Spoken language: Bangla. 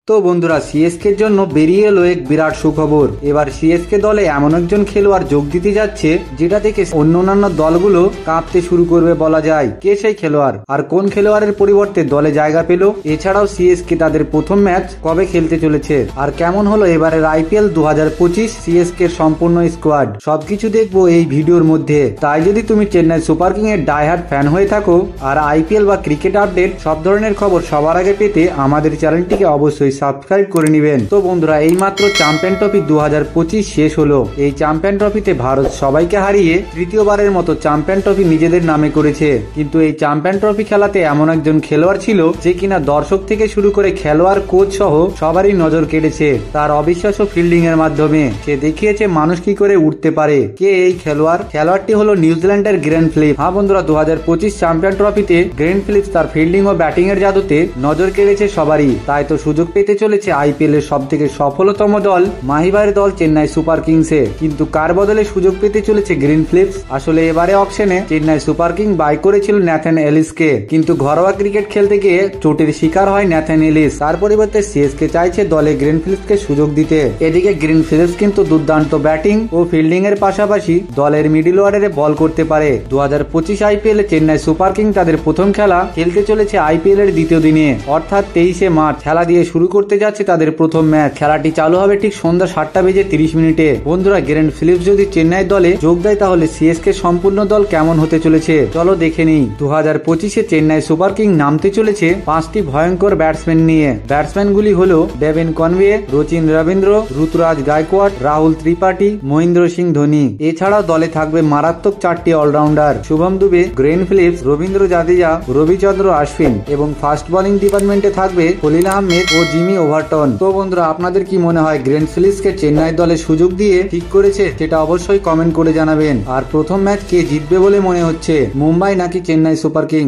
তো বন্ধুরা, সিএসকের জন্য বেরিয়ে এলো এক বিরাট সুখবর। এবার সিএসকে দলে এমন একজন খেলোয়াড় যোগ দিতে যাচ্ছে যেটা থেকে অন্যান্য দলগুলো কাঁপতে শুরু করবে বলা যায়। কে সেই খেলোয়াড় আর কোন খেলোয়াড়ের পরিবর্তে দলে জায়গা পেল? এছাড়াও সিএসকে তাদের প্রথম ম্যাচ কবে খেলতে চলেছে আর কেমন হলো এবারের আইপিএল 2025 সিএসকে সম্পূর্ণ স্কোয়াড, সবকিছু দেখবো এই ভিডিওর মধ্যে। তাই যদি তুমি চেন্নাই সুপার কিং এর ডাইহার্ড ফ্যান হয়ে থাকো আর আইপিএল বা ক্রিকেট আপডেট সব ধরনের খবর সবার আগে পেতে আমাদের চ্যানেলটিকে অবশ্যই সাবস্ক্রাইব করে নেবেন। তো বন্ধুরা, এই মাত্র চ্যাম্পিয়ন ট্রফি 2025 শেষ হলো। এই চ্যাম্পিয়ন ট্রফিতে ভারত সবাইকে হারিয়ে তৃতীয়বারের মতো চ্যাম্পিয়ন ট্রফি নিজেদের নামে করেছে। কিন্তু এই চ্যাম্পিয়ন ট্রফি খেলাতে এমন একজন খেলোয়াড় ছিল যে কিনা দর্শক থেকে শুরু করে খেলোয়াড়, কোচ সহ সবারই নজর কেড়েছে তার অবিশ্বাস্য ফিল্ডিং এর মাধ্যমে। সে দেখিয়েছে মানুষ কি করে উঠতে পারে। কে এই খেলোয়াড়? খেলোয়াড়টি হলো নিউজিল্যান্ডের গ্লেন ফিলিপস। হ্যাঁ বন্ধুরা, 2025 চ্যাম্পিয়ন ট্রফিতে গ্লেন ফিলিপস তার ফিল্ডিং ও ব্যাটিং এর জাদুতে নজর কেড়েছে সবারই। তাই তো সুযোগ পেতে চলেছে আইপিএল এর সব থেকে সফলতম দল মাহিবাইয়ের দল চেন্নাই সুপার কিংসে। কিন্তু কার বদলে সুযোগ পেতে চলেছে গ্লেন ফিলিপস? আসলে এবারে অকশনে চেন্নাই সুপার কিং বাই করেছিল ন্যাথান এলিসকে, কিন্তু ঘরোয়া ক্রিকেট খেলতে গিয়ে চোটের শিকার হয় ন্যাথান এলিস। তার পরিবর্তে সিএসকে চাইছে দলে গ্লেন ফিলিপসকে সুযোগ দিতে। এদিকে গ্লেন ফিলিপস কিন্তু দুর্দান্ত ব্যাটিং ও ফিল্ডিং এর পাশাপাশি দলের মিডল অর্ডারে বল করতে পারে। 2025 আইপিএল এ চেন্নাই সুপার কিং তাদের প্রথম খেলা খেলতে চলেছে আইপিএল এর দ্বিতীয় দিনে, অর্থাৎ 23শে মার্চ। খেলা দিয়ে শুরু করতে যাচ্ছে তাদের প্রথম ম্যাচ। খেলাটি চালু হবে ঠিক সন্ধ্যা 7:30 বন্ধুরা, গ্লেন ফিলিপস যদি চেন্নাই দলে যোগ দেয় তাহলে সিএসকে সম্পূর্ণ দল কেমন হতে চলেছে চলো দেখে নিই। 2025 চেন্নাই সুপার কিং নামতে চলেছে 5টি ভয়ঙ্কর ব্যাটসম্যান নিয়ে। ব্যাটসম্যানগুলি হলো ডেভিন কনওয়ে, রচিন রবীন্দ্র, ঋতুরাজ গায়কোয়াড, রাহুল ত্রিপাঠী, মহেন্দ্র সিং ধোনি। এছাড়াও দলে থাকবে মারাত্মক 4টি allrounder: Shubham Dube, Glenn Phillips, Ravindra Jadeja, Ravichandra Ashwin এবং ফাস্ট বোলিং ডিপার্টমেন্টে থাকবে খলিল আহমেদ ও জিমি ওভারটন। তো বন্ধুরা, আপনাদের কি মনে হয় গ্লেন ফিলিপসকে চেন্নাই দলে সুযোগ দিয়ে ঠিক করেছে? সেটা অবশ্যই কমেন্ট করে জানাবেন। আর প্রথম ম্যাচ কে জিতবে বলে মনে হচ্ছে, মুম্বাই নাকি চেন্নাই সুপার কিং?